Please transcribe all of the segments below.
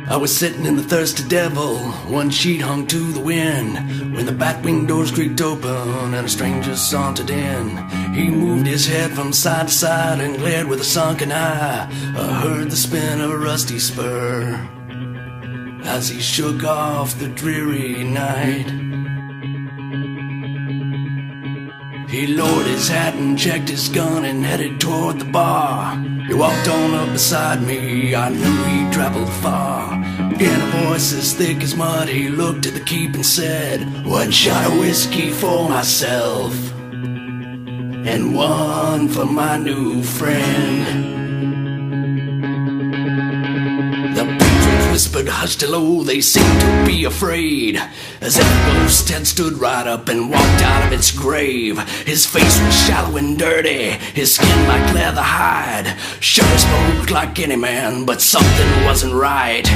I was sitting in the Thirsty Devil, one sheet hung to the wind, when the back wing doors creaked open and a stranger sauntered in. He moved his head from side to side and glared with a sunken eye. I heard the spin of a rusty spur as he shook off the dreary night. He lowered his hat and checked his gun and headed toward the bar. He walked on up beside me, I knew he'd traveled far. In a voice as thick as mud, he looked at the keep and said, "One shot of whiskey for myself, and one for my new friend." The patrons whispered, "Hush to low," they seemed to be afraid, as if a ghost had stood right up and walked out of its grave. His face was shallow and dirty, his skin like leather hide. Sure spoke like any man, but something wasn't right.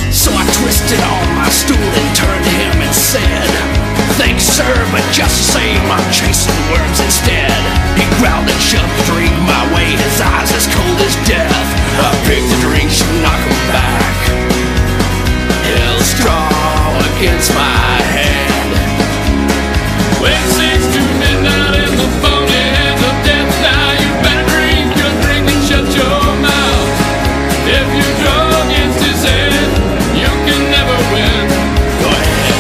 So I twisted on my stool and turned to him and said, "Thanks sir, but just the same, I'm chasing worms instead." He growled and shoved the drink my way, his eyes as cold as death. I picked the drink to knock him back, held straw against my hand. When 6 to midnight in the phony hands of death, now you better drink your drink and shut your mouth. If you draw against his head, you can never win. Go ahead.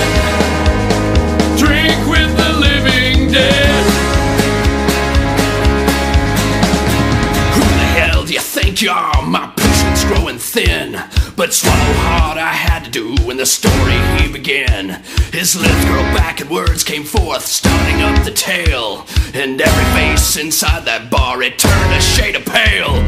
Drink with the living dead. Who the hell do you think you are? My patience growing thin, but swallow hard I had to do when the story he began. His lips grew back and words came forth, starting up the tale, and every face inside that bar, it turned a shade of pale.